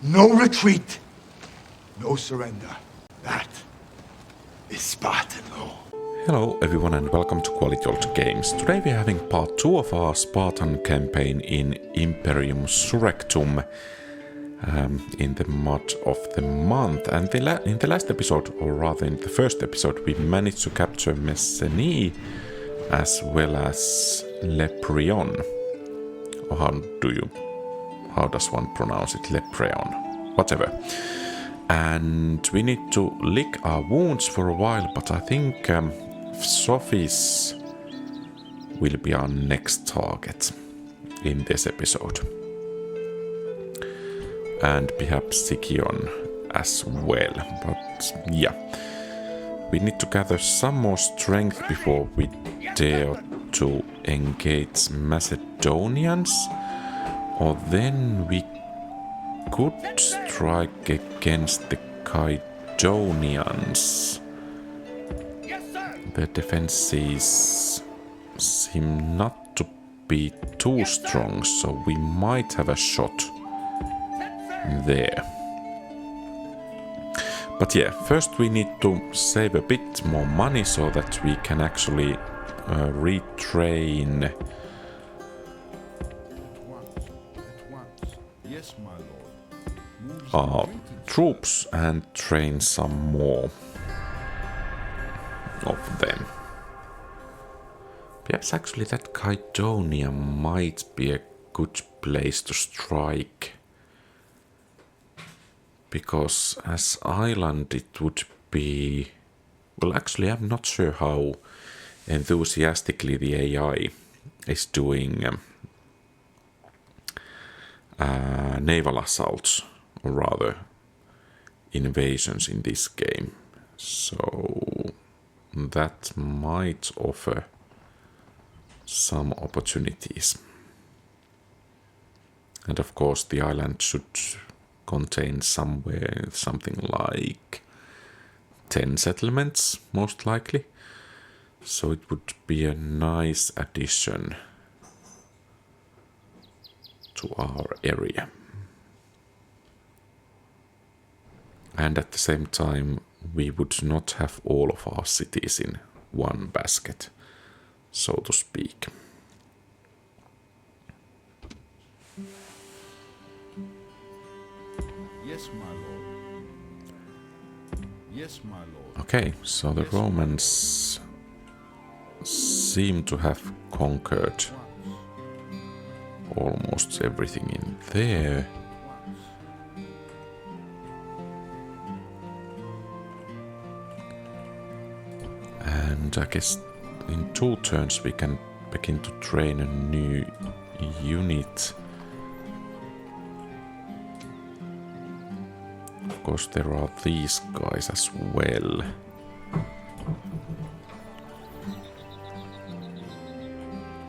No retreat. No surrender. That is Spartan law. Hello everyone and welcome to QualityOldGames. Today we are having part 2 of our Spartan campaign in Imperium Surrectum in the mod of the month. And in the last episode, or rather in the first episode, we managed to capture Messenie as well as Lepreon. Or how does one pronounce it? Lepreon. Whatever. And we need to lick our wounds for a while, but I think Psophis will be our next target in this episode. And perhaps Sikion as well. But yeah, we need to gather some more strength before we dare to engage Macedonians. Or then we could strike against the Caedonians. Their defenses seem not to be too strong, so we might have a shot there. But yeah, first we need to save a bit more money so that we can actually retrain our troops and train some more of them. Perhaps actually that Caedonia might be a good place to strike, because as island it would be... Well, actually I'm not sure how enthusiastically the AI is doing naval assaults, or rather invasions in this game. So that might offer some opportunities. And of course the island should contain something like 10 settlements, most likely. So it would be a nice addition to our area. And at the same time, we would not have all of our cities in one basket, so to speak. Yes, my lord. Yes, my lord. Okay, so the Romans seem to have conquered almost everything in there. And I guess in 2 turns we can begin to train a new unit. Of course there are these guys as well.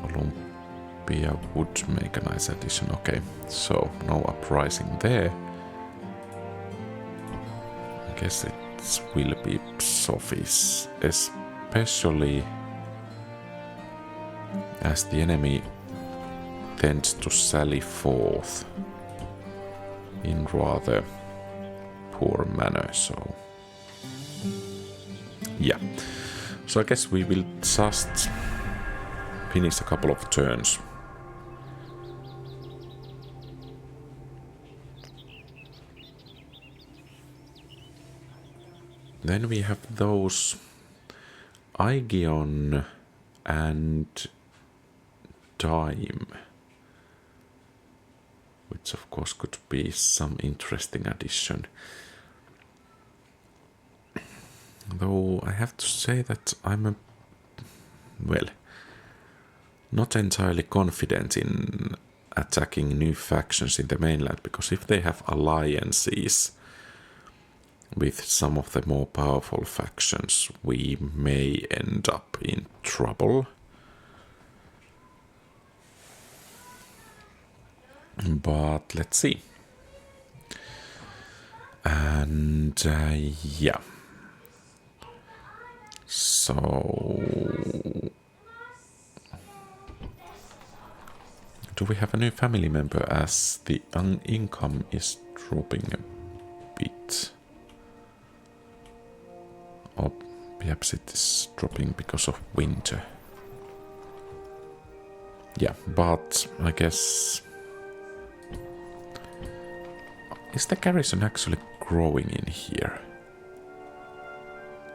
Olympia would make a nice addition. Okay, so no uprising there. I guess it will be Psophis, especially as the enemy tends to sally forth in rather poor manner, so yeah. So I guess we will just finish a couple of turns. Then we have those Aegeon and Dime, which of course could be some interesting addition. Though I have to say that I'm not entirely confident in attacking new factions in the mainland, because if they have alliances with some of the more powerful factions, we may end up in trouble. But let's see. And yeah. So do we have a new family member as the income is dropping a bit? Or perhaps it is dropping because of winter. Yeah, but I guess... Is the garrison actually growing in here?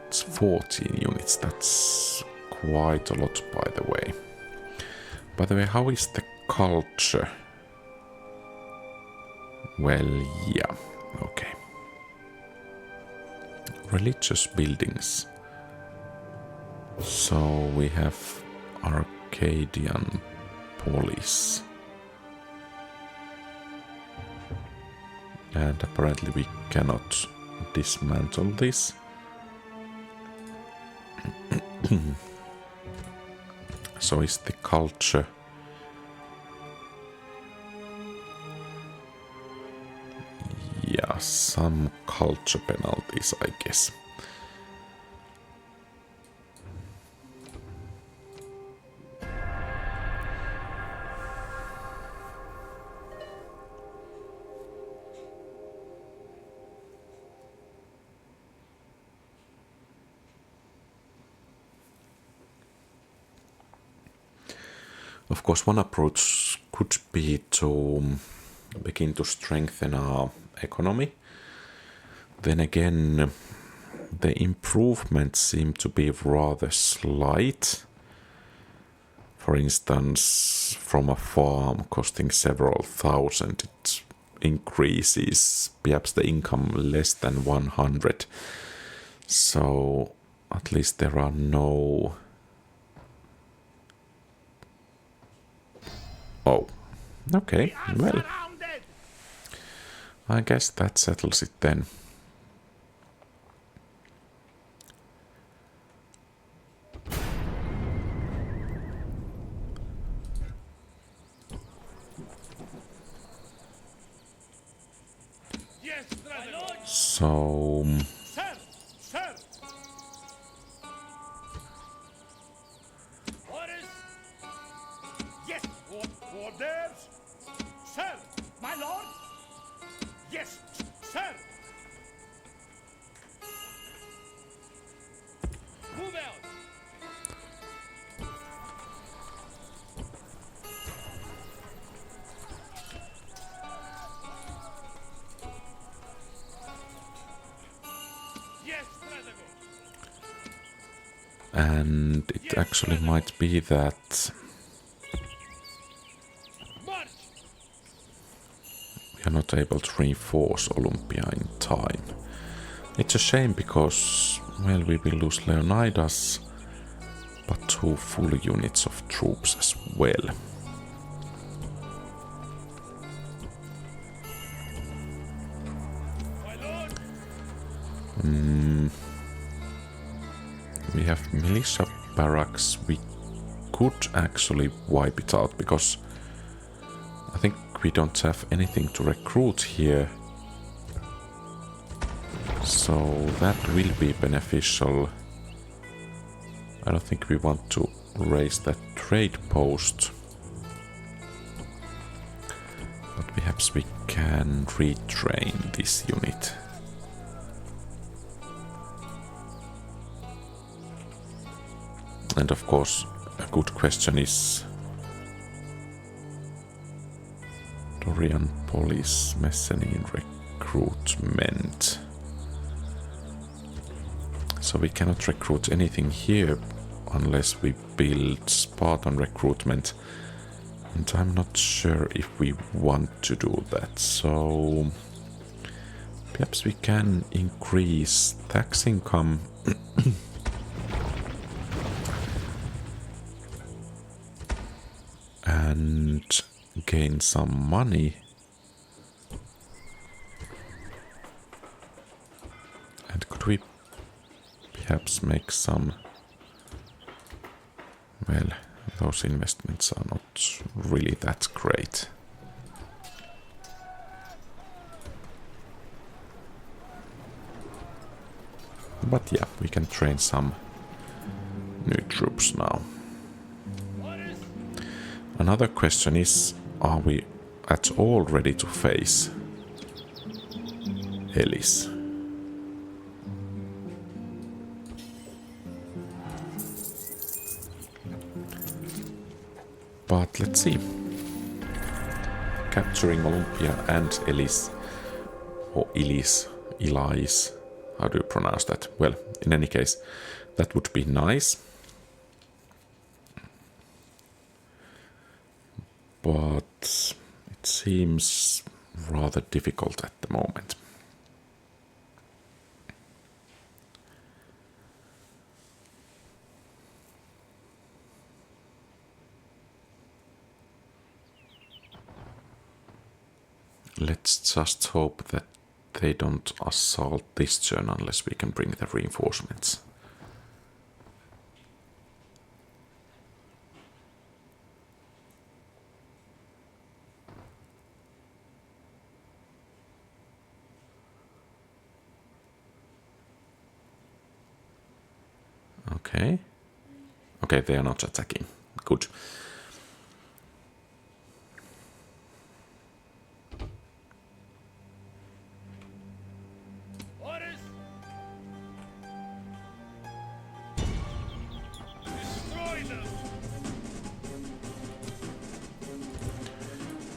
It's 14 units, that's quite a lot, by the way. By the way, how is the culture? Well, yeah, okay. Religious buildings. So we have Arcadian Polis. And apparently we cannot dismantle this. So is the culture... Yeah, some culture penalties, I guess. Of course, one approach could be to begin to strengthen our economy. Then again, the improvements seem to be rather slight. For instance, from a farm costing several thousand, it increases perhaps the income less than 100. So at least there are no... Oh, okay, well, I guess that settles it then. So... Sir! Orders! Yes, orders! Sir, my lord! Yes, sir! Move out! And it actually might be that we are not able to reinforce Olympia in time. It's a shame because, well, we will lose Leonidas, but 2 full units of troops as well. We have militia barracks. We could actually wipe it out because I think we don't have anything to recruit here. So that will be beneficial. I don't think we want to raise that trade post. But perhaps we can retrain this unit. And of course, a good question is Dorian Police Messenian recruitment. So we cannot recruit anything here unless we build Spartan recruitment. And I'm not sure if we want to do that. So perhaps we can increase tax income. And gain some money. And could we perhaps make some... Well, those investments are not really that great. But yeah, we can train some new troops now. Another question is are we at all ready to face Elis? But let's see. Capturing Olympia and Elis, or Elis, how do you pronounce that? Well, in any case, that would be nice. But it seems rather difficult at the moment. Let's just hope that they don't assault this turn unless we can bring the reinforcements. Okay. Okay, they are not attacking. Good. Orders. Destroy them.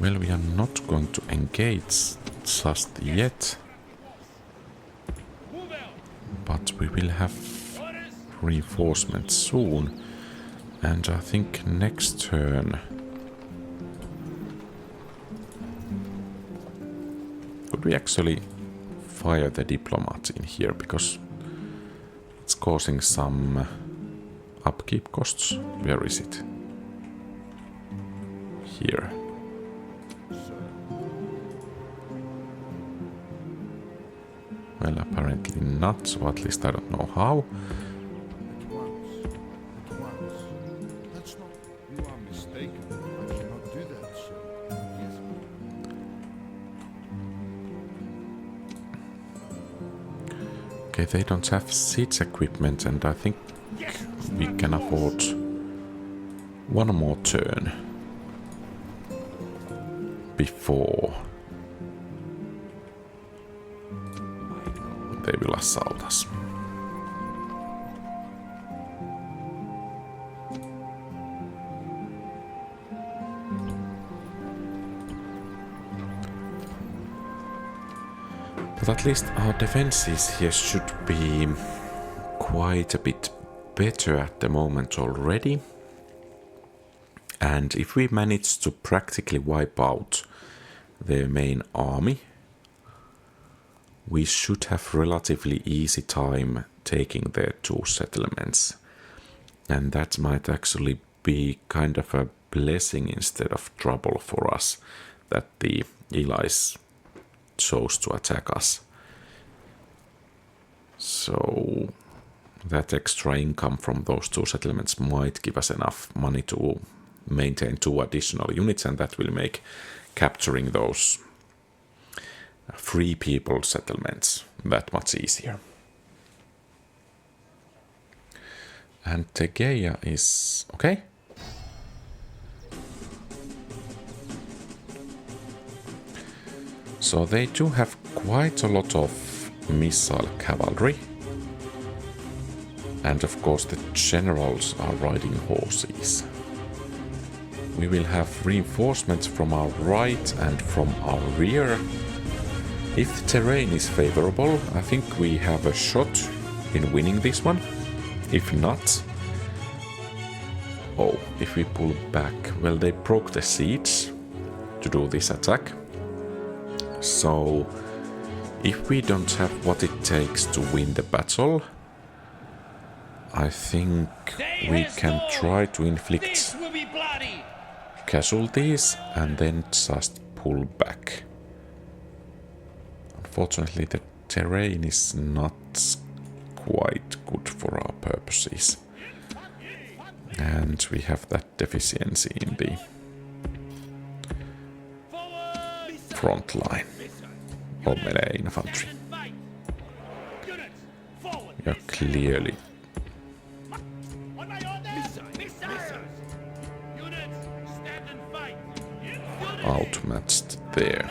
Well, we are not going to engage just yet, Move out. but we will have Orders. reinforcements soon. And I think next turn... Could we actually fire the diplomat in here? Because it's causing some upkeep costs. Where is it? Here. Well, apparently not, so at least I don't know how. At once. That's not... You are mistaken. I cannot do that, sir. Yes. Okay, they don't have siege equipment, and I think we can afford one more turn before they will assault us. But at least our defenses here should be quite a bit better at the moment already. And if we manage to practically wipe out their main army, we should have relatively easy time taking their two settlements. And that might actually be kind of a blessing instead of trouble for us, that the Elis chose to attack us. So that extra income from those two settlements might give us enough money to maintain 2 additional units, and that will make capturing those free people settlements that much easier. And Tegea is okay. So they do have quite a lot of missile cavalry. And of course the generals are riding horses. We will have reinforcements from our right and from our rear. If the terrain is favorable, I think we have a shot in winning this one. If not... Oh, if we pull back... Well, they broke the siege to do this attack. So, if we don't have what it takes to win the battle, I think we can try to inflict This will be bloody. casualties and then just pull back. Unfortunately, the terrain is not quite good for our purposes. And we have that deficiency in the front line of melee infantry. Units, forward. We are clearly... On my orders. Missiles. Units, stand and fight. matched there.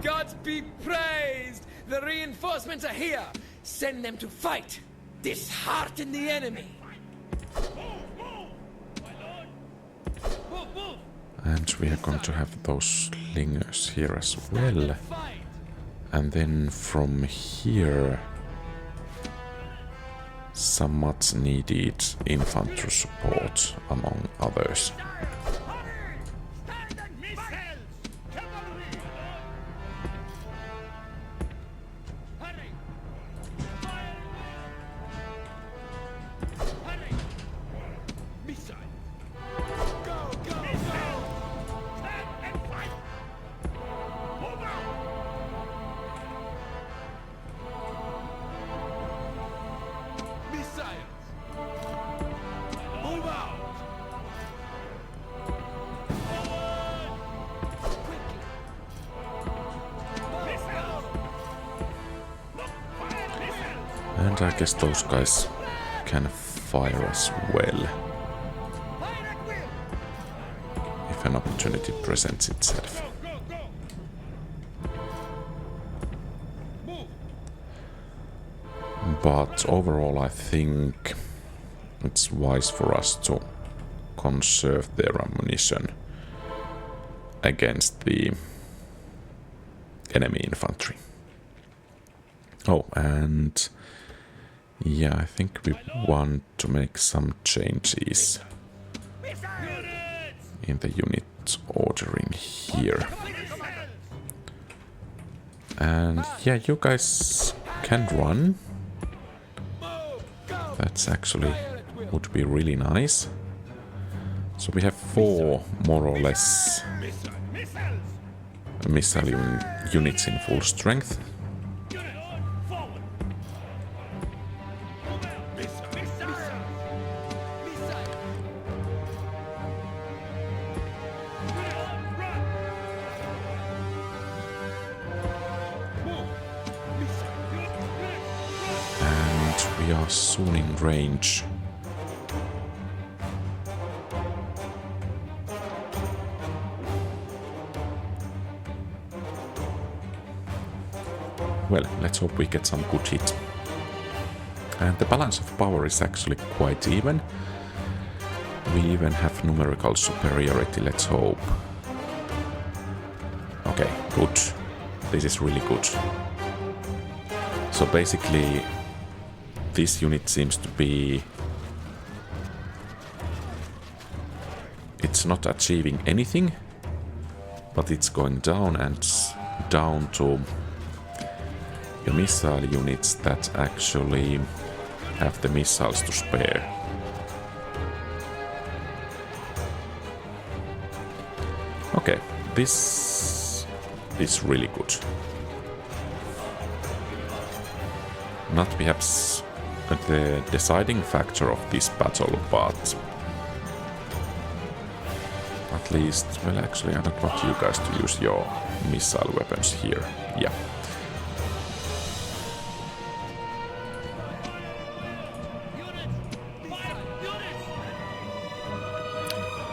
Gods be praised! The reinforcements are here! Send them to fight! Dishearten the enemy! And we are going to have those slingers here as well. And then from here, some much needed infantry support among others. And I guess those guys can fire as well, if an opportunity presents itself. But overall I think it's wise for us to conserve their ammunition against the enemy infantry. Oh, and yeah, I think we want to make some changes in the unit ordering here. And yeah, you guys can run. That's actually would be really nice. So we have 4 more or less missile units in full strength. We are soon in range. Well, let's hope we get some good hit. And the balance of power is actually quite even. We even have numerical superiority, let's hope. Okay, good. This is really good. So basically, this unit seems to be... It's not achieving anything, but it's going down and down to the missile units that actually have the missiles to spare. Okay, this is really good. Not perhaps the deciding factor of this battle, but at least, well, actually I don't want you guys to use your missile weapons here. Yeah.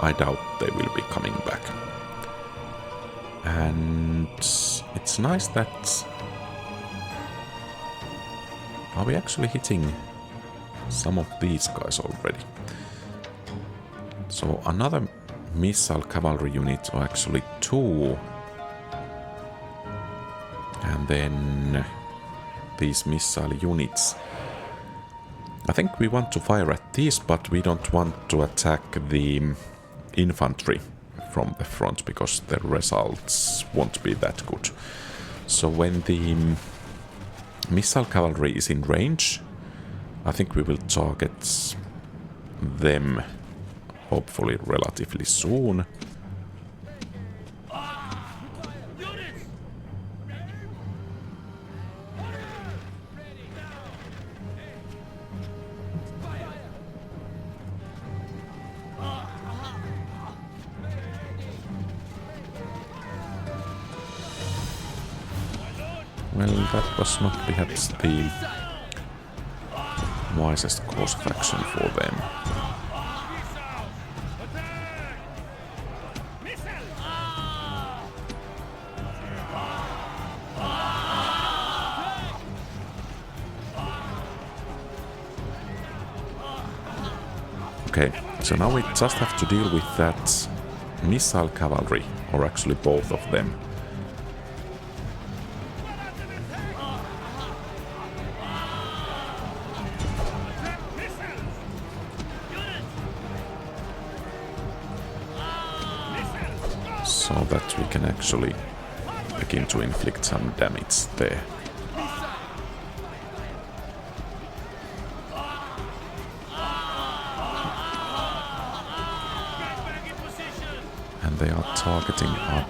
I doubt they will be coming back. And it's nice that... Are we actually hitting some of these guys already? So another missile cavalry unit, or actually 2. And then these missile units. I think we want to fire at these, but we don't want to attack the infantry from the front, because the results won't be that good. So when the missile cavalry is in range, I think we will target them hopefully relatively soon. Well, that was not perhaps the wisest course of action for them. Okay, so now we just have to deal with that missile cavalry, or actually both of them. So that we can actually begin to inflict some damage there. And they are targeting up.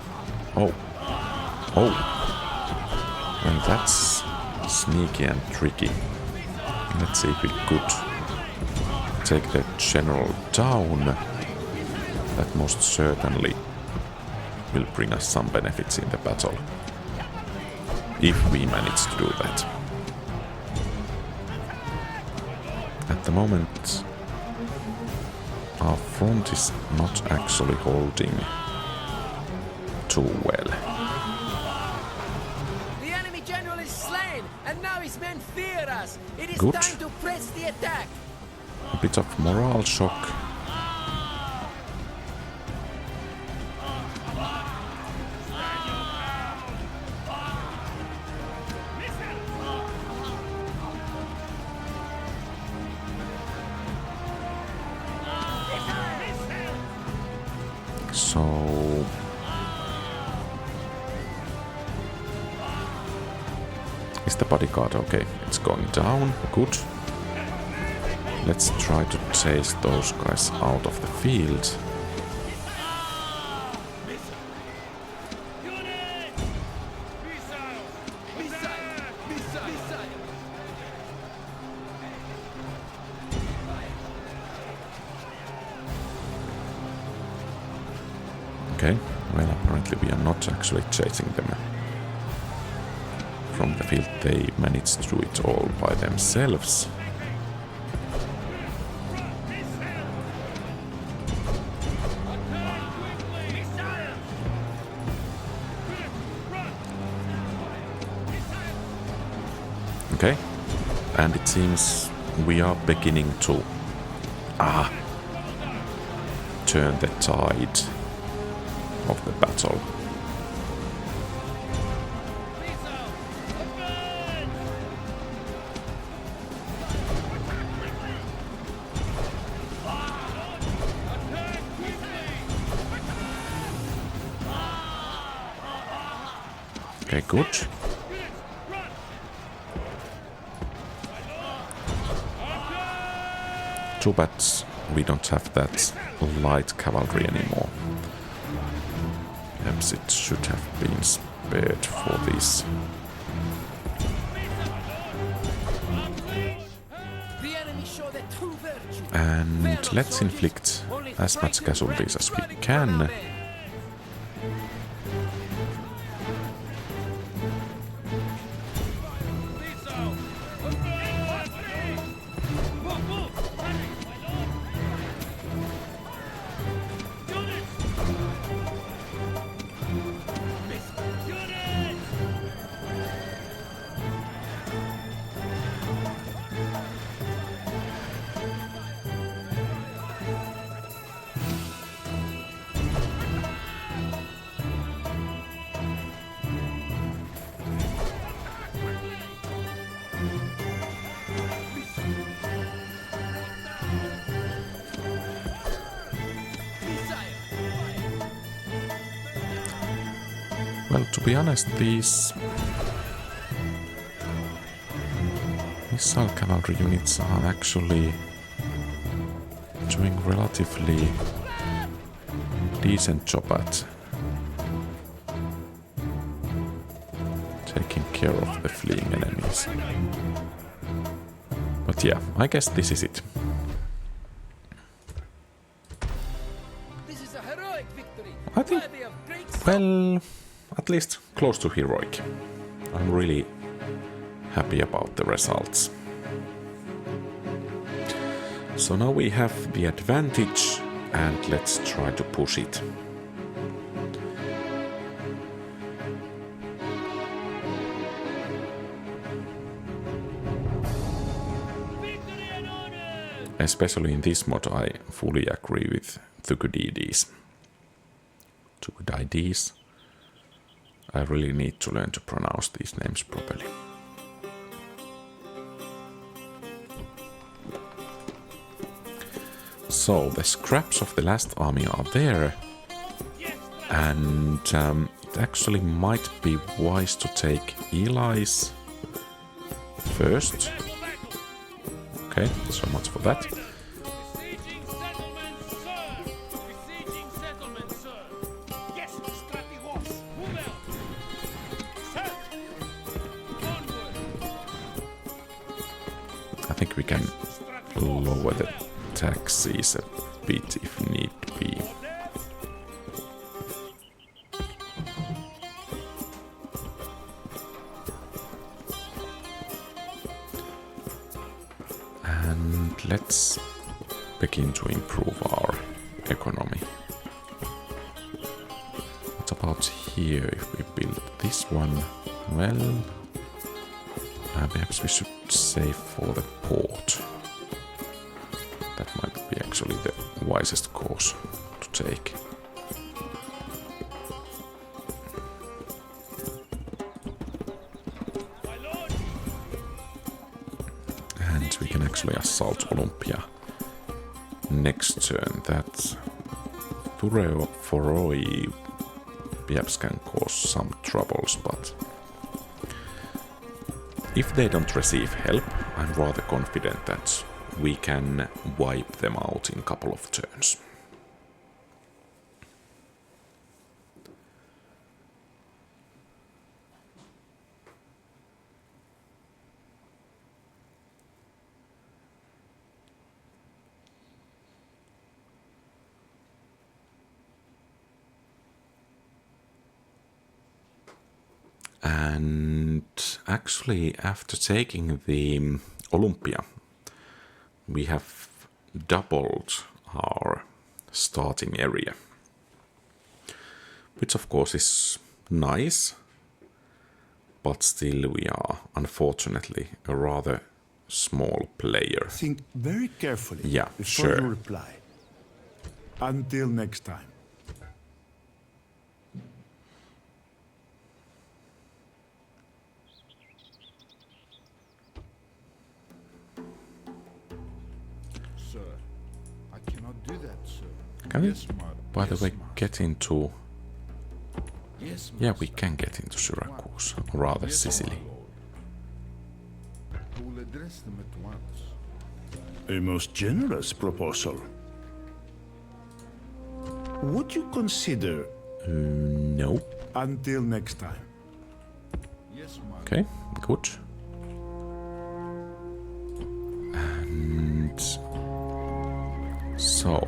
Oh. Oh. Well, that's sneaky and tricky. Let's see if we could take the general down. That most certainly will bring us some benefits in the battle. If we manage to do that. At the moment, our front is not actually holding too well. The enemy general is slain, and now his men fear us. It is Good. time to press the attack. A bit of morale shock. So is the bodyguard okay? It's going down. Good. Let's try to chase those guys out of the field. Okay, well, apparently we are not actually chasing them from the field. They managed to do it all by themselves. Okay, and it seems we are beginning to turn the tide of the battle. Okay, good. Too bad we don't have that light cavalry anymore. Perhaps it should have been spared for this. The enemy show their true virtue. And let's inflict as much casualties as we can. Well, to be honest, these missile cavalry units are actually doing relatively decent job at taking care of the fleeing enemies. But yeah, I guess this is it. This is a heroic victory. I think, worthy of great well, at least close to heroic. I'm really happy about the results. So now we have the advantage and let's try to push it. especially in this mod, I fully agree with Thukydides. Thukydides. I really need to learn to pronounce these names properly. So, the scraps of the last army are there, and it actually might be wise to take Elis first. Okay, so much for that. Besieging settlement, sir! Besieging settlement, sir! Yes, Stratigos! Move out! Sir! Onward! I think we can lower the taxes a bit if need be. And let's begin to improve our economy. What about here? If we build this one, well, perhaps we should save for the port. That might be actually the wisest course to take. And we can actually assault Olympia next turn. That Foroi perhaps can cause some troubles, but if they don't receive help, I'm rather confident that we can wipe them out in a couple of turns. And actually, after taking the Olympia, we have doubled our starting area, which of course is nice, but still we are unfortunately a rather small player. Think very carefully Yeah, before sure. you reply. Until next time. Sir, I cannot do that, sir. Can we, Yes, ma- by the yes, way, master. get into... Yes, Yeah, we master. can get into Syracuse, or rather Yes, Sicily. my lord. I will address them at once. A most generous proposal. Would you consider... No. Until next time. Yes, my Okay, good. And so,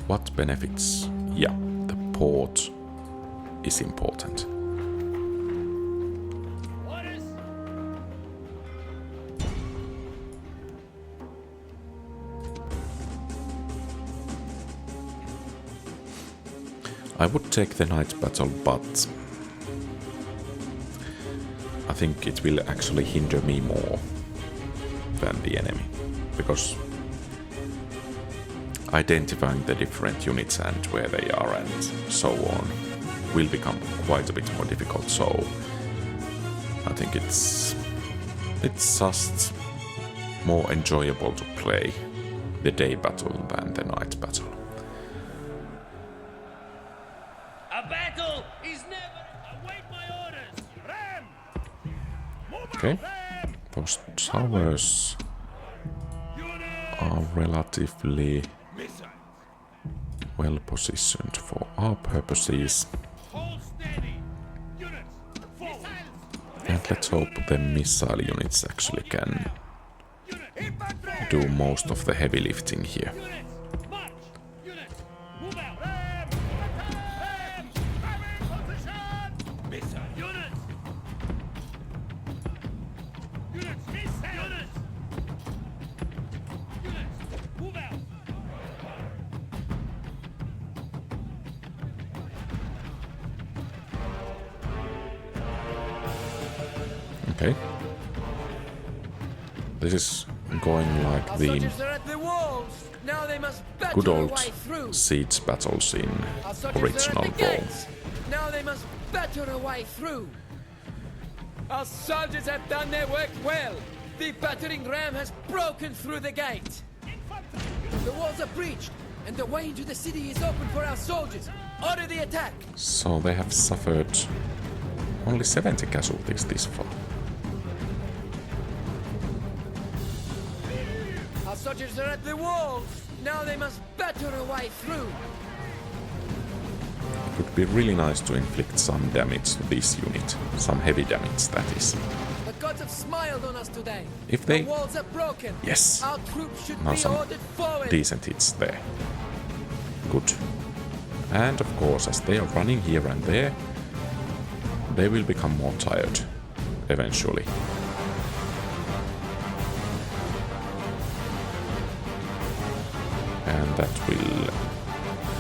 what benefits? Yeah, the port is important. What is... I would take the night battle, but I think it will actually hinder me more than the enemy, because identifying the different units and where they are and so on will become quite a bit more difficult, so I think it's just more enjoyable to play the day battle than the night battle. A battle is never... Await my orders! Ram! Move Okay, out, Ram! those towers are relatively Missiles! well positioned for our purposes, Hold steady! Units! Forward! and let's hope the missile units actually can do most of the heavy lifting here. Units! March! Units! Move out! Ram! Ram! Ram! Position! Missile! Units! Units! Missile! Units! Units! Move out! Okay. This is going like Our the soldiers are at the walls. good batter old away through. siege battles in Our soldiers original are at the Rome. gates. Now they must batter a way through. Our soldiers have done their work well. The battering ram has broken through the gate. The walls are breached, and the way into the city is open for our soldiers. Order the attack. So they have suffered only 70 casualties this far. Our soldiers are at the walls. Now they must batter a way through. It would be really nice to inflict some damage to this unit. Some heavy damage, that is. The gods have smiled on us today. If they... The walls are broken. Yes. Our troops should Now be some ordered forward. decent hits there. Good. And of course, as they are running here and there, they will become more tired eventually. And that will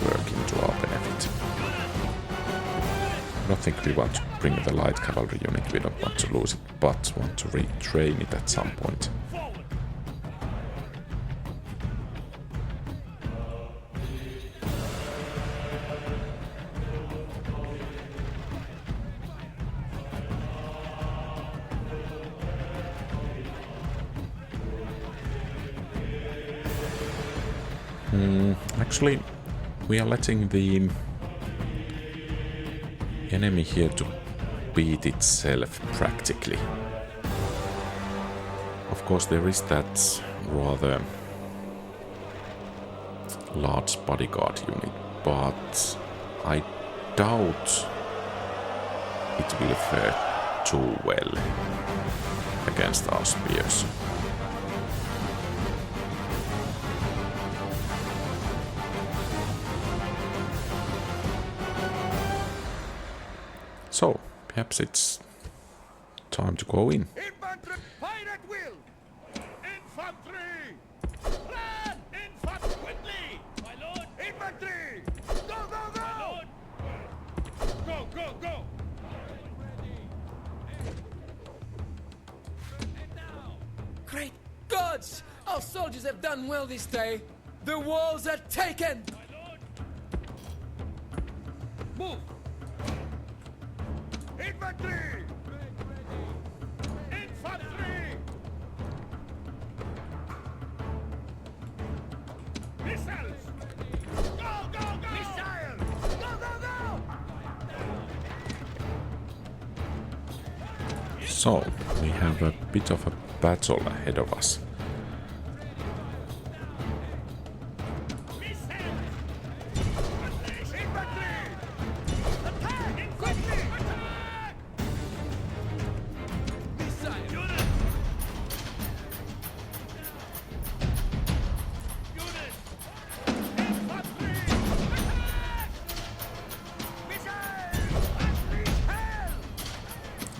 work into our benefit. I don't think we want to bring the light cavalry unit, we don't want to lose it, but want to retrain it at some point. Actually, we are letting the enemy here to beat itself practically. Of course, there is that rather large bodyguard unit, but I doubt it will fare too well against our spears. So, perhaps it's time to go in. Infantry, fire at will! Infantry! Run! Infantry, quickly! My lord! Infantry! Go, go, go! My lord! Go, go, go! Great gods! Our soldiers have done well this day. The walls are taken. My lord! Move! Infantry! Infantry! Missiles! Go, go, go! Missiles! Go, go, go! So, we have a bit of a battle ahead of us.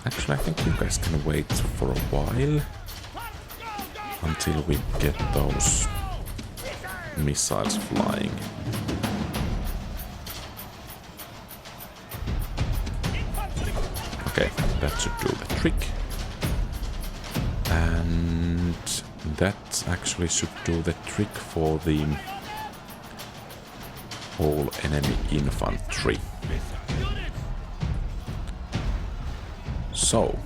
Actually, I think you guys can wait for a while until we get those missiles flying. Okay, that should do the trick. And that actually should do the trick for the whole enemy infantry. So,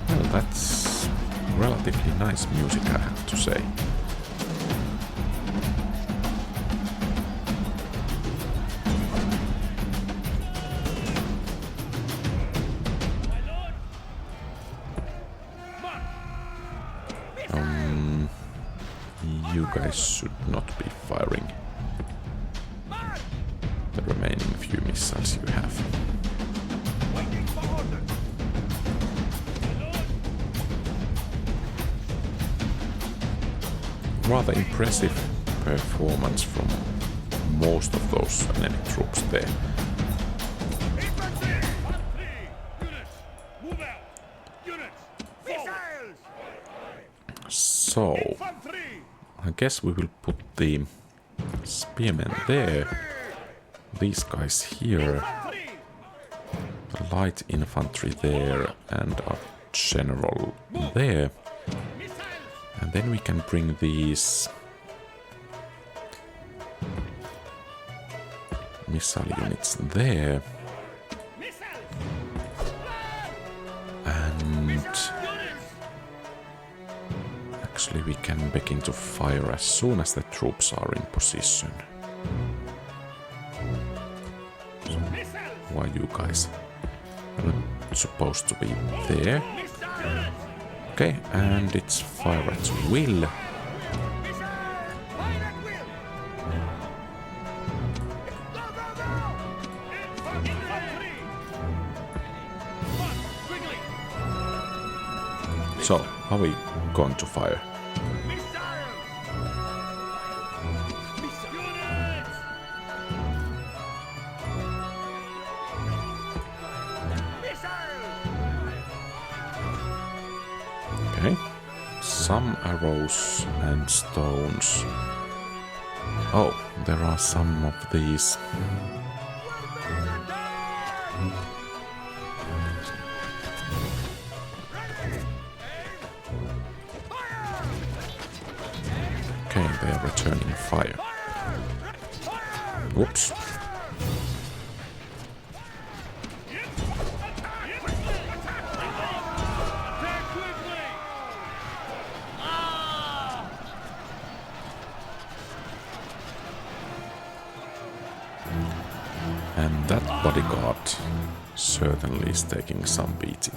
well, that's relatively nice music, I have to say. You guys should not be firing the remaining few missiles you have. Rather impressive performance from most of those enemy troops there. So, I guess we will put the spearmen there, these guys here, light infantry there and a general there. And then we can bring these missile units there. And actually we can begin to fire as soon as the troops are in position. So why you guys are not supposed to be there? Okay, and it's fire at will. So, how are we going to fire? Okay, some arrows and stones. Oh, there are some of these. Okay, they are returning fire. Whoops. And that bodyguard certainly is taking some beating.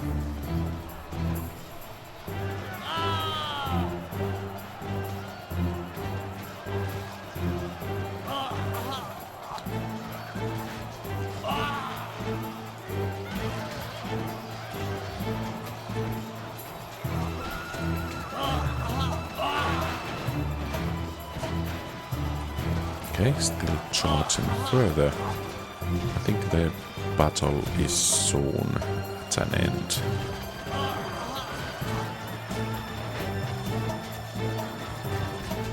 Okay, still charging further. I think the battle is soon at an end.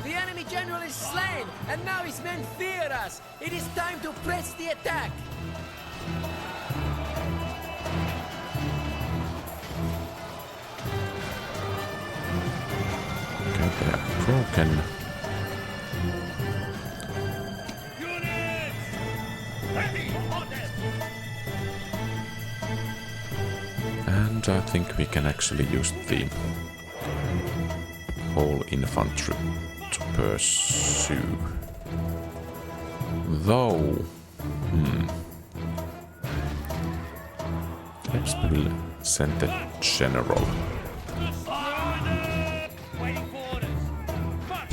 The enemy general is slain, and now his men fear us. It is time to press the attack. Okay, they are broken. And I think we can actually use the whole infantry to pursue. Though, perhaps we'll send the general. Waiting for orders. March!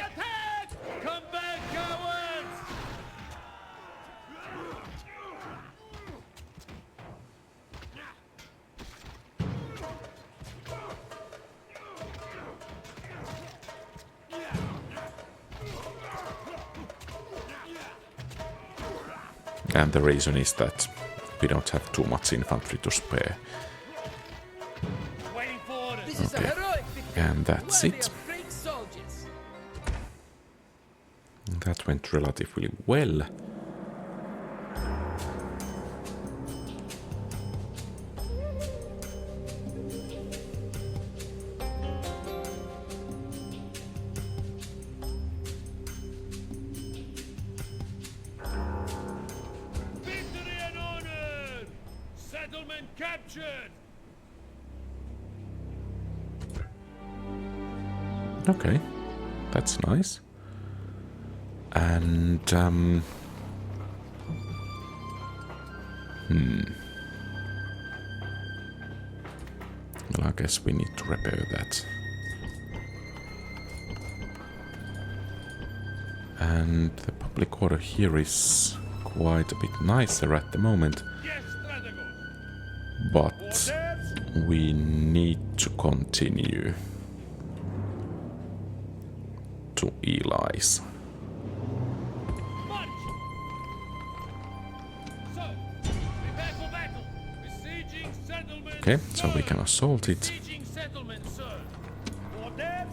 Attack! Come back, cowards! And the reason is that we don't have too much infantry to spare. Waiting for orders. This is a Okay. heroic victory. And that's worthy it. of great soldiers. That went relatively well. Victory and honor! Settlement captured! Okay, that's nice. And well, I guess we need to repair that. And the public order here is quite a bit nicer at the moment, Yes, strategos! but Orders! we need to continue to Elis. March! So, prepare for battle. Besieging settlement. Okay, so we sir. can assault it. Besieging settlement, sir. Orders!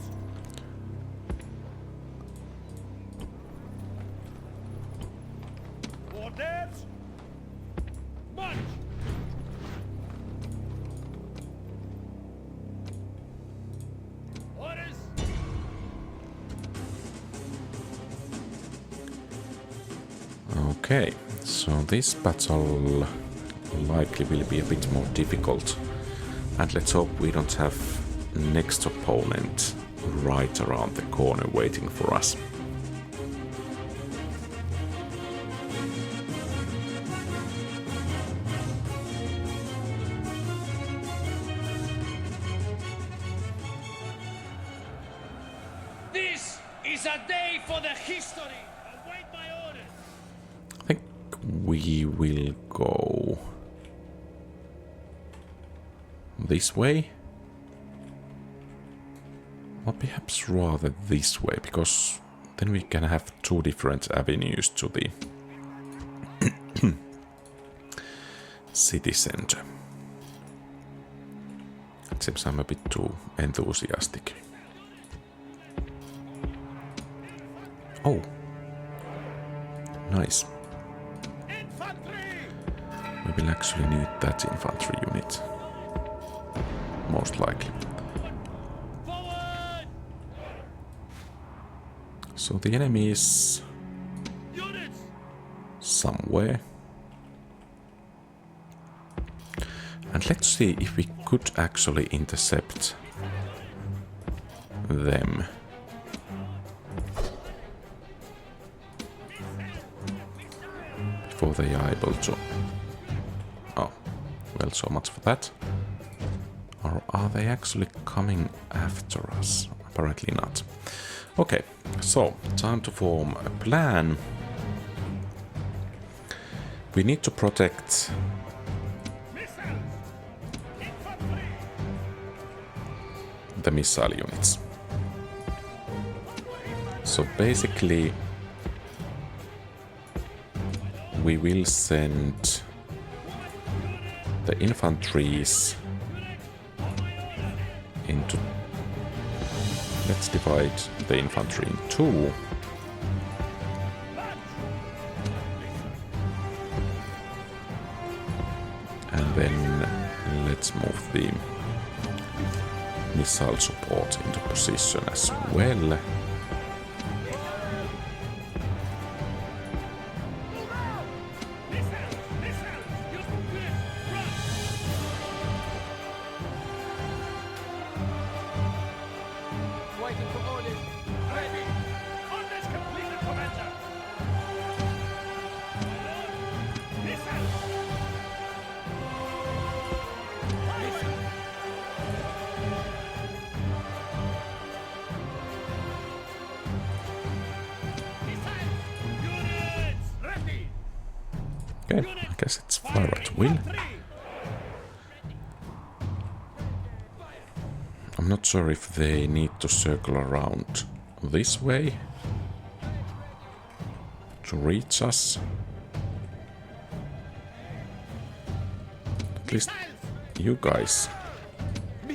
Orders! Okay, so this battle likely will be a bit more difficult. And let's hope we don't have next opponent right around the corner waiting for us. This is a day for the history. Await my orders. I think we will go this way. Or perhaps rather this way, because then we can have two different avenues to the city center. It seems I'm a bit too enthusiastic. Oh, nice. We will actually need that infantry unit. Most likely. So the enemy is somewhere. And let's see if we could actually intercept them. Before they are able to... Oh, well, so much for that. Or are they actually coming after us? Apparently not. Okay, so time to form a plan. We need to protect the missile units. So basically, we will send the infantries into... Let's divide the infantry in two. And then let's move the missile support into position as well. Okay, I guess it's fire at will. I'm not sure if they need to circle around this way to reach us. At least you guys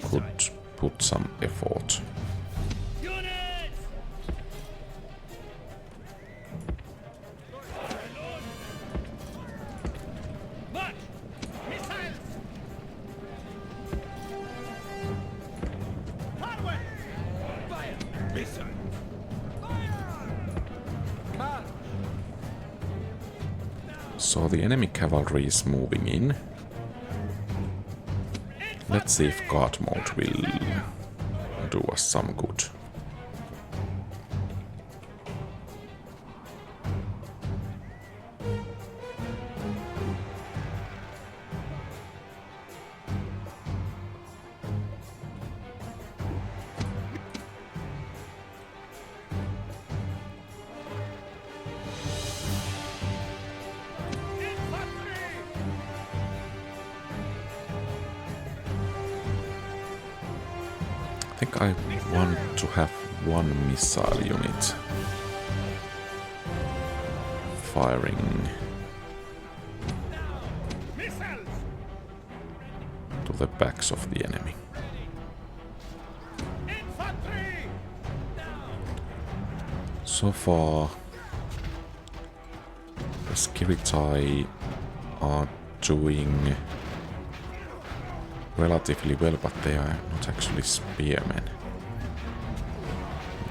could put some effort. So the enemy cavalry is moving in. Let's see if guard mode will do us some good. I think I want to have one missile unit firing to the backs of the enemy. So far, the Skiritai are doing relatively well, but they are not actually spearmen.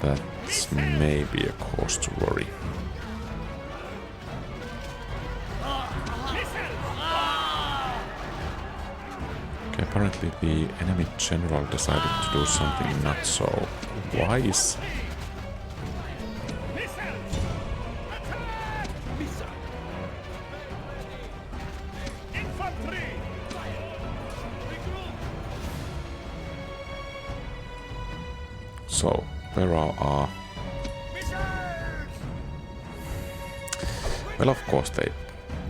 That's maybe a cause to worry. apparently the enemy general decided to do something not so wise. So, where are our... Well, of course they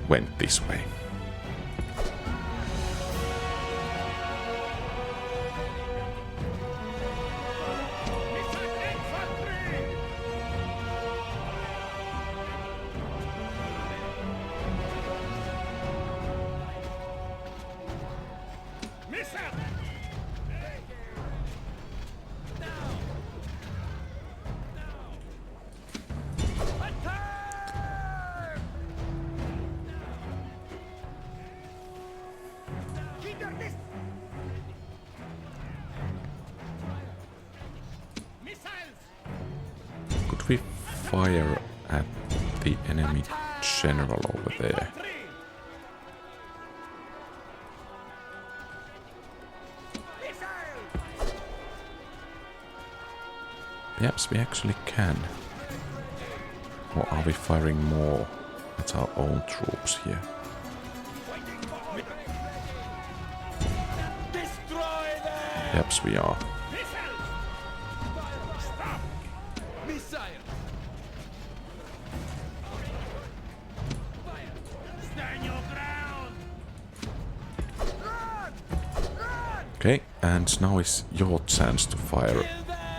went this way. Could we fire at the enemy general over there? Perhaps we actually can. Or are we firing more at our own troops here? Perhaps we are. Okay, and now is your chance to fire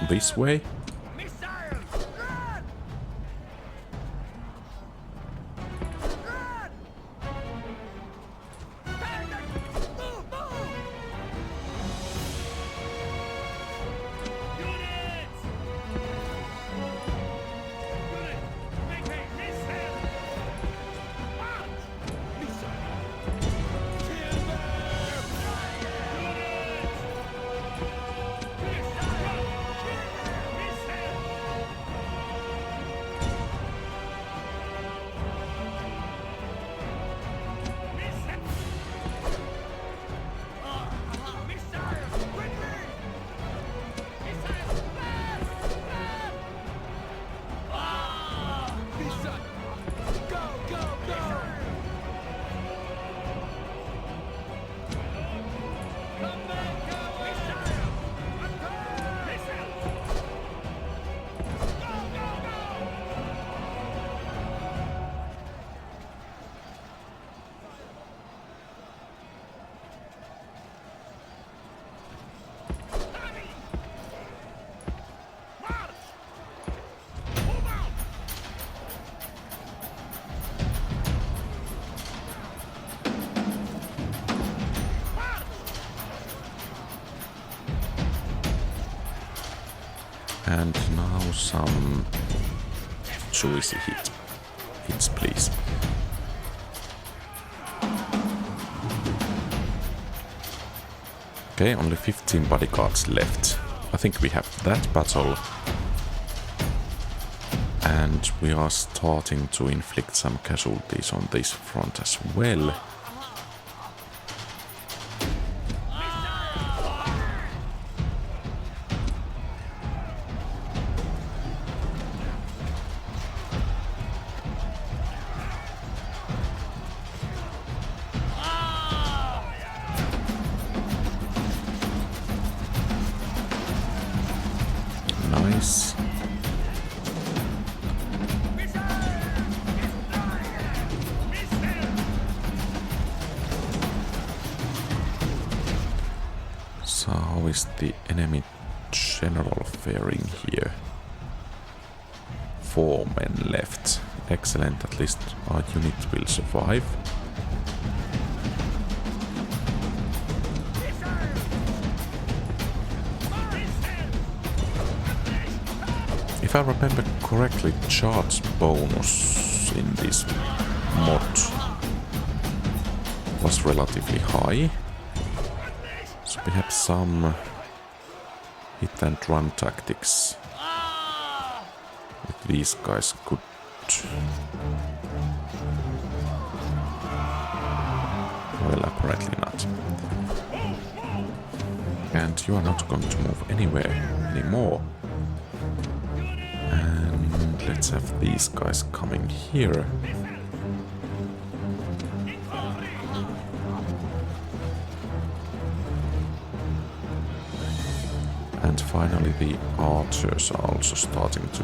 this way. And now some juicy hits, please. Okay, only 15 bodyguards left. I think we have that battle. And we are starting to inflict some casualties on this front as well. Nice. So how is the enemy general faring here? 4 men left. Excellent, at least our unit will survive. If I remember correctly, charge bonus in this mod was relatively high. So we have some hit and run tactics. If these guys could... Well, apparently not. And you are not going to move anywhere anymore. And let's have these guys coming here. And finally the archers are also starting to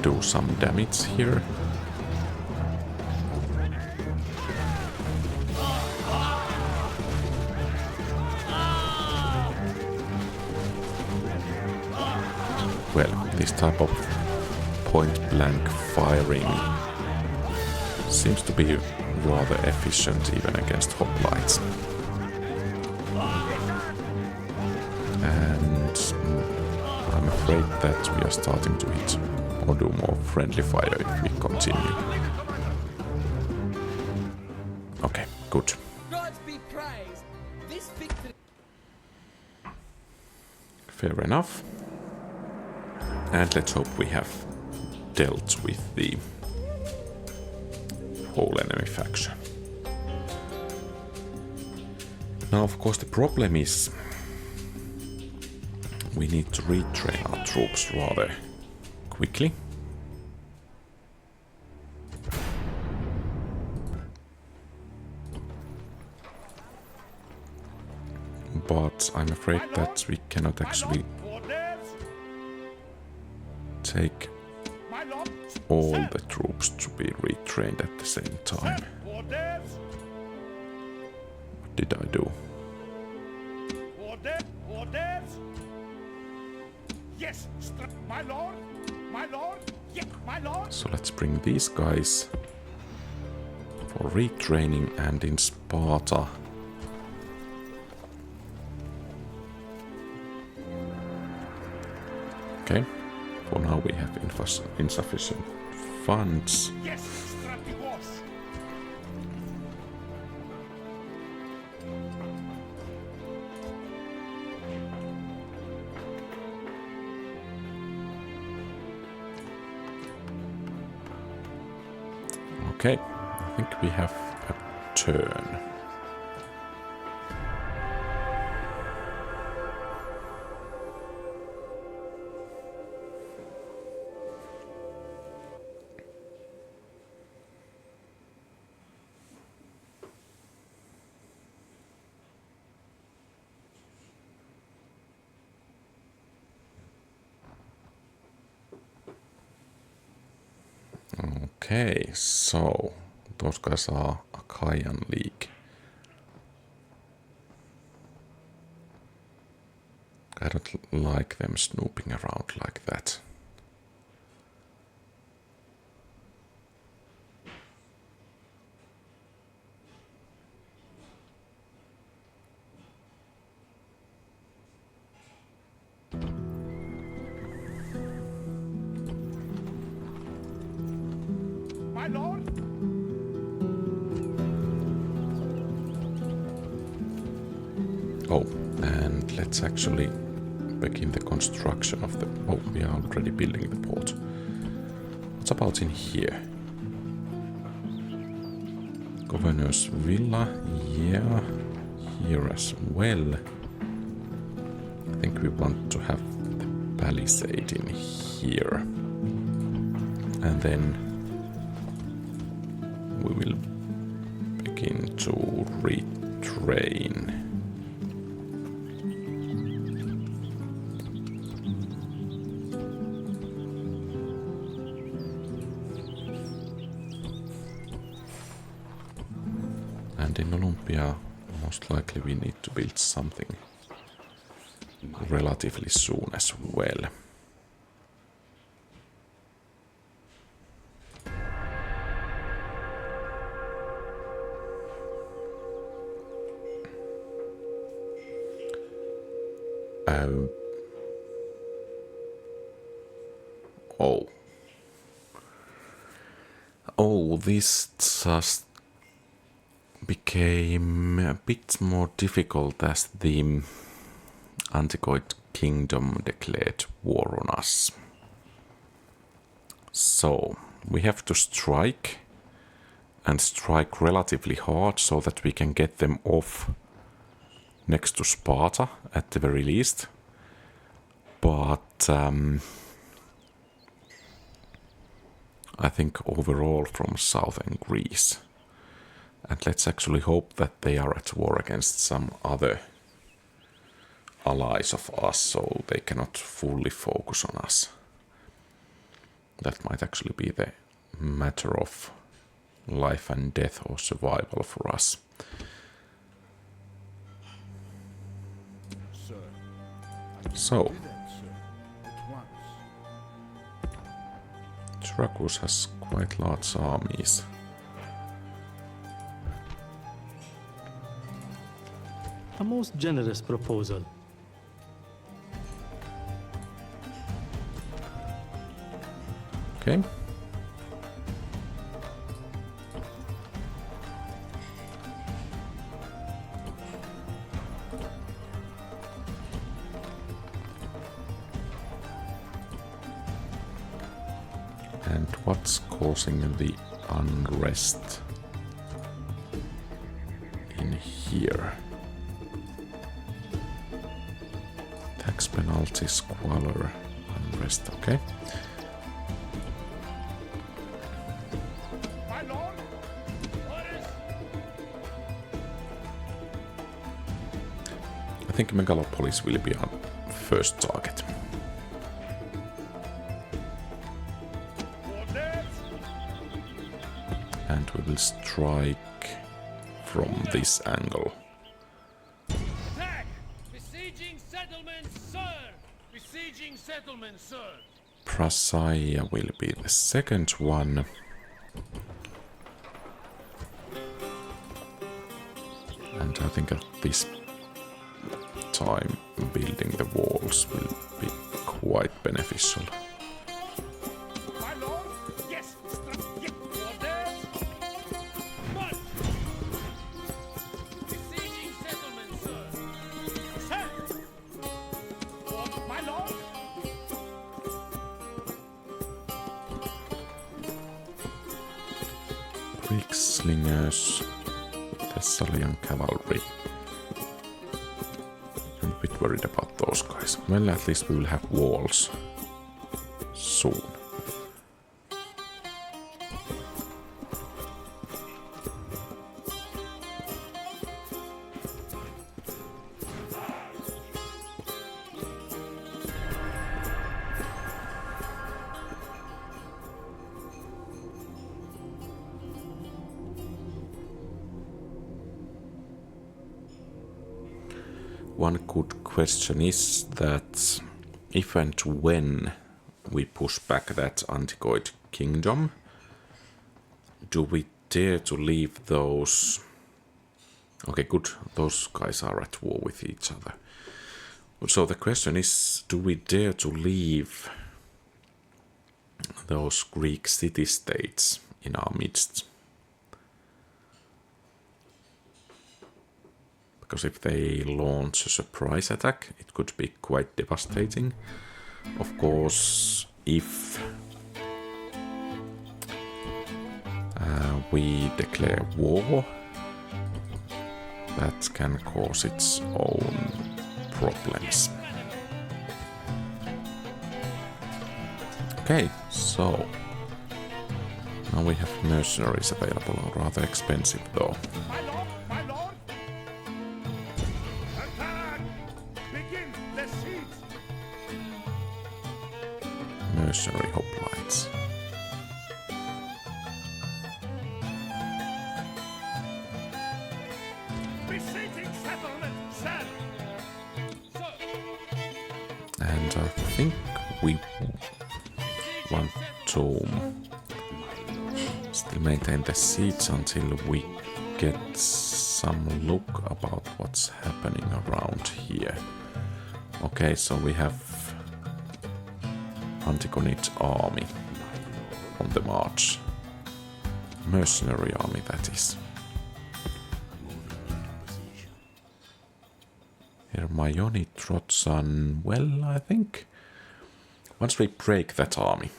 do some damage here. Well, this type of point-blank firing seems to be rather efficient even against hoplites. And I'm afraid that we are starting to hit or do more friendly fire if we continue. Okay, good. God be praised. This victory. Fair enough. And let's hope we have dealt with the whole enemy faction. Now, of course, the problem is we need to retrain our troops rather quickly. But I'm afraid that we cannot actually take all the troops to be retrained at the same time. What did I do? Yes, my lord, yes, my lord. So let's bring these guys for retraining, and in Sparta okay, for now we have insufficient funds. Yes, Stratigos. Okay, I think we have a turn. Okay, so those guys are Achaean League. I don't like them snooping around like that. My lord. Oh, and let's actually begin the construction of the... Oh, we are already building the port. What's about in here? Governor's Villa, yeah, here as well. I think we want to have the palisade in here. And then we will begin to retrain. And in Olympia, most likely we need to build something relatively soon as well. Oh, this just became a bit more difficult as the Antigoid Kingdom declared war on us. So, we have to strike, and strike relatively hard so that we can get them off next to Sparta at the very least. But I think overall from southern Greece. And let's actually hope that they are at war against some other allies of us, so they cannot fully focus on us. That might actually be the matter of life and death or survival for us. Sir, So, do that, sir, at once. Syracuse has quite large armies. A most generous proposal. Okay. And what's causing the unrest in here? Tax penalty, squalor, unrest, okay. My lord, orders. I think Megalopolis will be our first target. Orders. And we will strike from this angle. Attack! Besieging settlements, sir! Besieging settlements, sir! Prasaia will be the second one. And I think at this time building the walls will be quite beneficial. My lord? Yes! Yes! Orders! March! Besieging settlements, sir! Sir! My lord? Greek slingers, Thessalian cavalry. I'm a bit worried about those guys. Well, at least we will have walls soon. One good question is that if and when we push back that Antigoid kingdom, do we dare to leave those... Okay, good, those guys are at war with each other. So the question is, do we dare to leave those Greek city-states in our midst? Because if they launch a surprise attack, it could be quite devastating. Of course, if we declare war, that can cause its own problems. Okay, so now we have mercenaries available, rather expensive though. My lord! My lord! Attack! Begin the siege! Mercenary hoplites. Besieging settlement, sir! Sir! And I think we want to still maintain the siege until we get some look about what's happening around here. Okay, so we have Antigonid army on the march. Mercenary army, that is. Hermione trots on, well, I think once we break that army,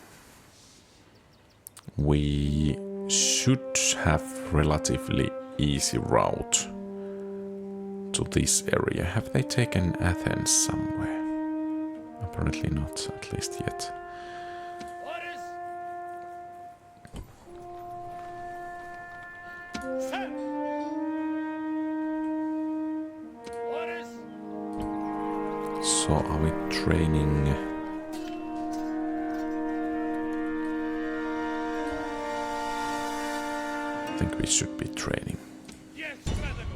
we should have relatively easy route to to this area. Have they taken Athens somewhere? Apparently not, at least yet. Orders! Sir! Orders! So are we training? I think we should be training. Yes, Stratago!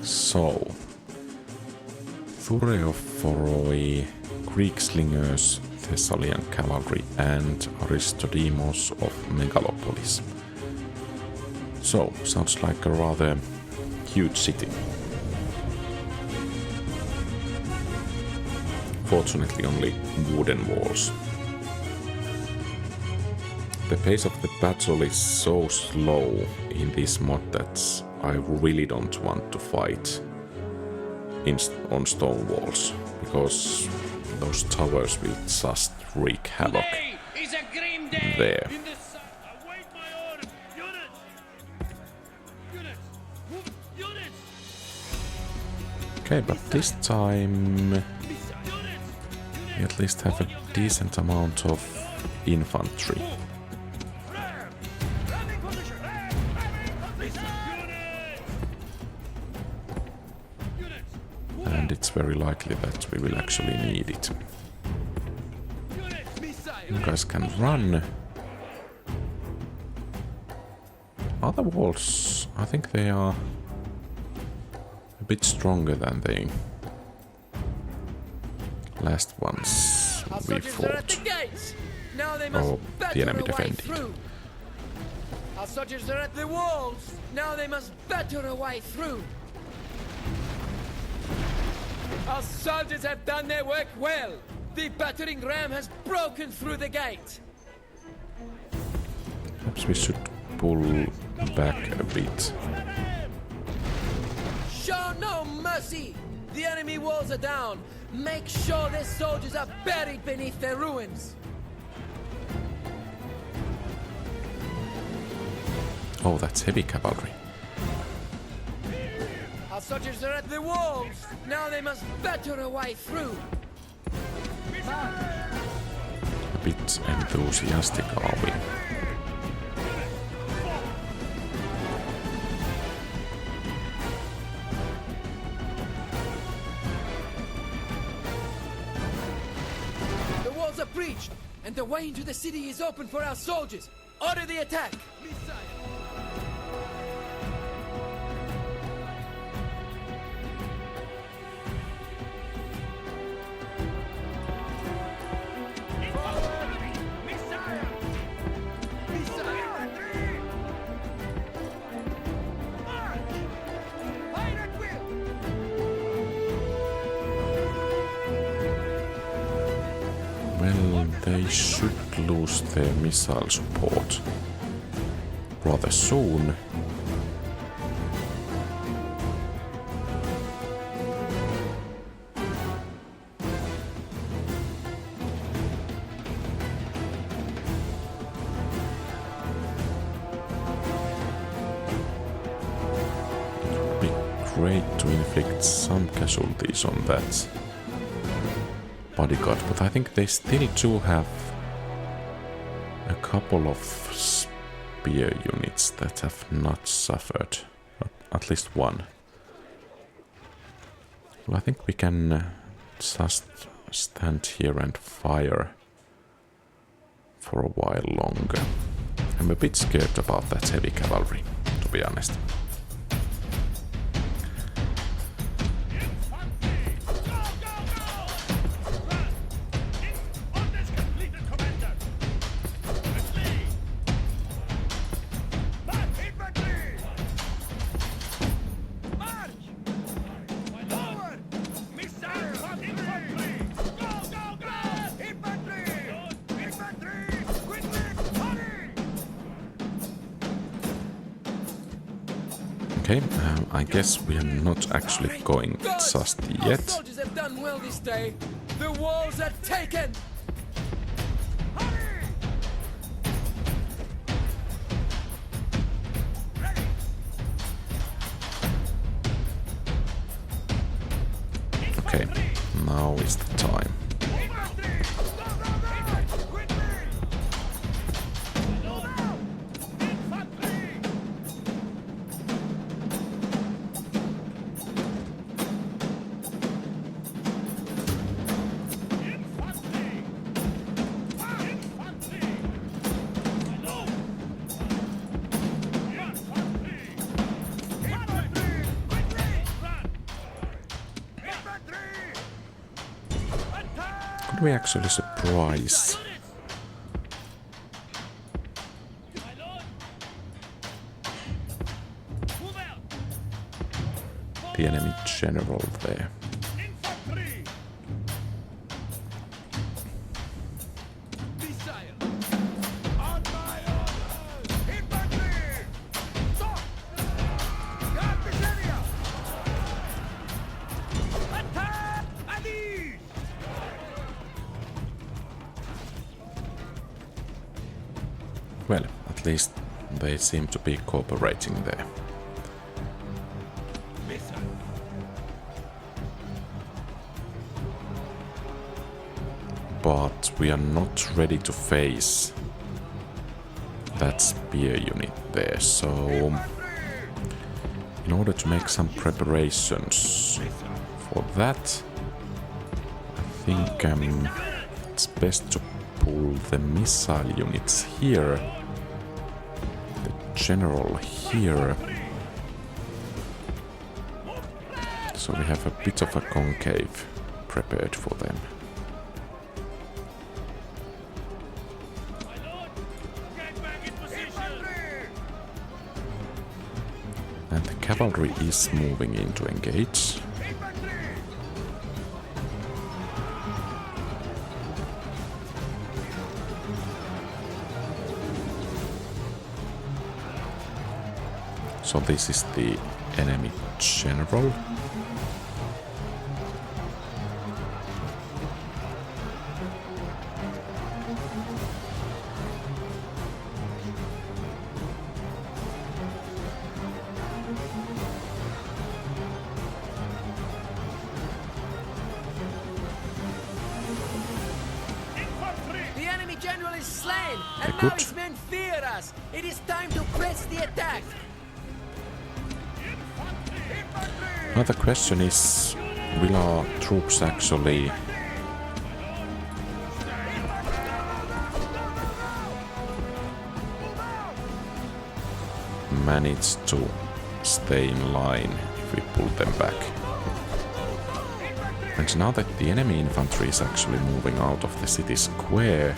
So, Thureophoroi, Greek slingers, Thessalian cavalry, and Aristodemos of Megalopolis. So, sounds like a rather huge city. Fortunately, only wooden walls. The pace of the battle is so slow in this mod that I really don't want to fight on stone walls, because those towers will just wreak havoc Today is a grim day there. in the sun. Await my orders! Units! Units! Move! Units! Okay, but this time Units! we at least have a decent amount of infantry. Ram! Ramming position! Ram! Ramming position! Units! Units! And it's very likely that we will actually need it. Units! You guys can run. Other walls, I think they are a bit stronger than the last ones Our we soldiers are at the fought. gates. Now they must Oh, the batter enemy a way defended. through. Our soldiers are at the walls. Now they must batter a way through. Our soldiers have done their work well. The battering ram has broken through the gate. Perhaps we should pull back a bit. Show no mercy. The enemy walls are down. Make sure their soldiers are buried beneath their ruins. Oh, that's heavy cavalry. Our soldiers are at the walls. Now they must batter a way through. A bit enthusiastic, are we? The walls are breached, and the way into the city is open for our soldiers. Order the attack. Well, they should lose their missile support rather soon. It would be great to inflict some casualties on that bodyguard, but I think they still do have a couple of spear units that have not suffered, at least one. Well, I think we can just stand here and fire for a while longer. I'm a bit scared about that heavy cavalry, to be honest. Okay, I guess we are not actually going just Our yet. soldiers have done well this day. The walls are taken. Okay, now is the time. Could we actually surprise the enemy general there? Well, at least they seem to be cooperating there. But we are not ready to face that spear unit there, so in order to make some preparations for that, I think it's best to pull the missile units here, the general here, so we have a bit of a concave prepared for them. And the cavalry is moving in to engage. So this is the enemy general. The enemy general is slain, and Good. now his men fear us. It is time to press the attack. Now the question is, will our troops actually manage to stay in line if we pull them back? And now that the enemy infantry is actually moving out of the city square,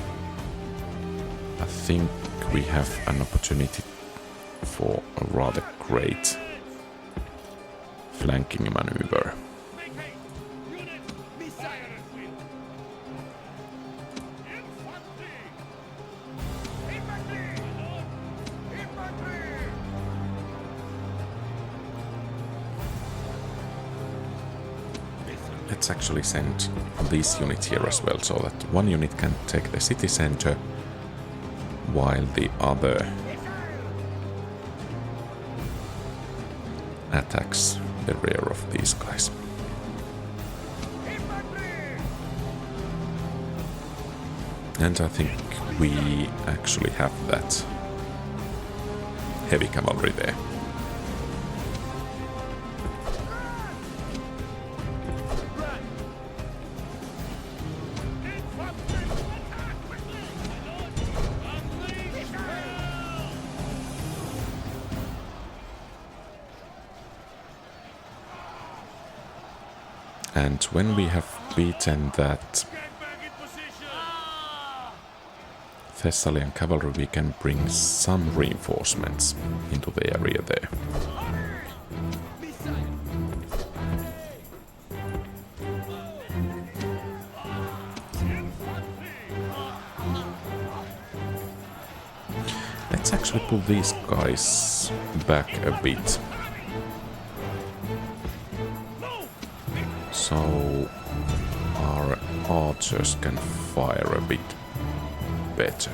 I think we have an opportunity for a rather great flanking maneuver. Let's actually send this unit here as well, so that one unit can take the city center while the other attacks the rear of these guys. And I think we actually have that heavy cavalry there. And when we have beaten that Thessalian cavalry, we can bring some reinforcements into the area there. Let's actually pull these guys back a bit. So our archers can fire a bit better.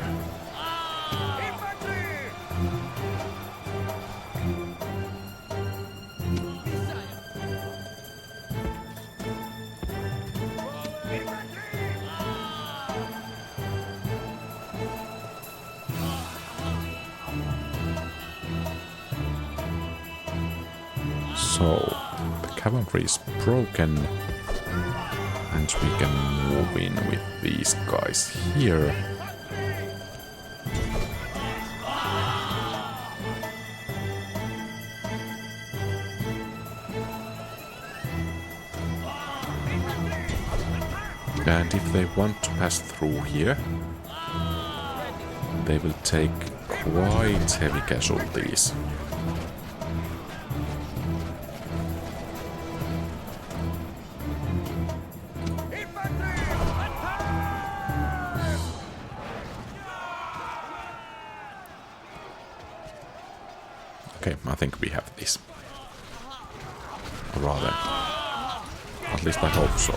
So, the cavalry is broken, and we can move in with these guys here. And if they want to pass through here, they will take quite heavy casualties. Okay, I think we have this. Or rather, at least I hope so.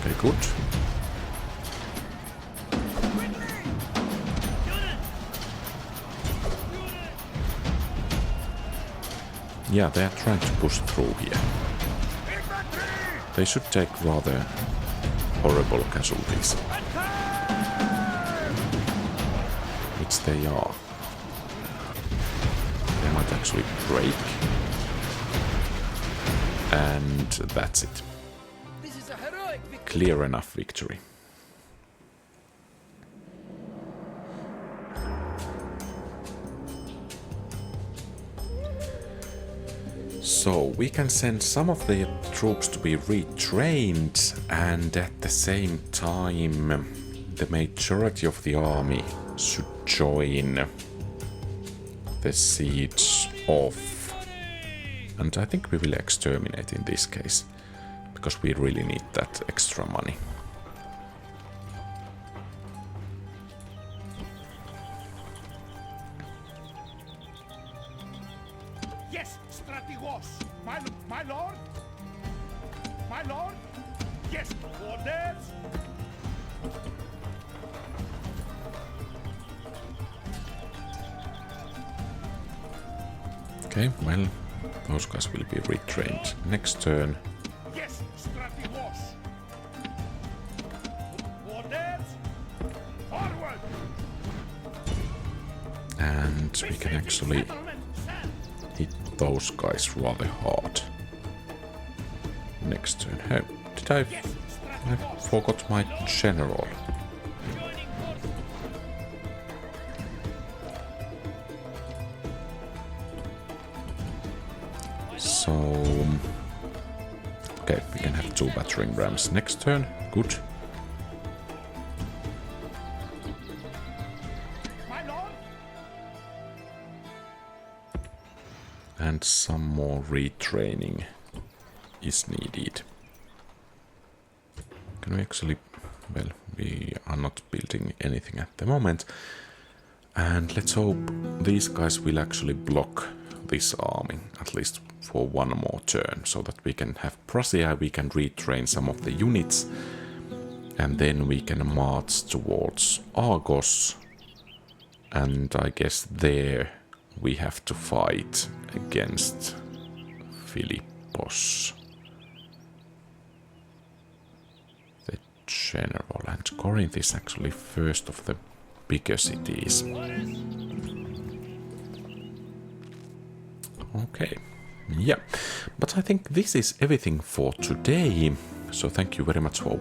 Okay, good. Yeah, they are trying to push through here. They should take rather horrible casualties. Which they are. They might actually break. And that's it. This is a heroic victory. Clear enough victory. So we can send some of the troops to be retrained, and at the same time the majority of the army should join the siege of, and I think we will exterminate in this case, because we really need that extra money. Yes, Stratigos! My lord? My lord? Yes, orders! Okay, well, those guys will be retrained next turn. Yes, Stratigos! Orders! Forward! And we can actually hit those guys rather hard. Next turn. Oh, did I forgot my general. So, okay, we can have 2 battering rams next turn. Good. And some more retraining is needed. Can we actually... well, we are not building anything at the moment. And let's hope these guys will actually block this army, at least for 1 more turn, so that we can have Prussia, we can retrain some of the units, and then we can march towards Argos, and I guess there we have to fight against Philippos, the general, and Corinth is actually first of the bigger cities. Okay, yeah, but I think this is everything for today. So thank you very much for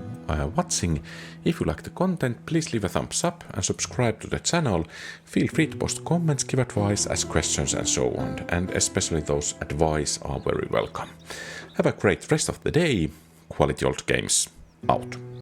watching. If you like the content, please leave a thumbs up and subscribe to the channel. Feel free to post comments, give advice, ask questions and so on. And especially those advice are very welcome. Have a great rest of the day. QualityOldGames out.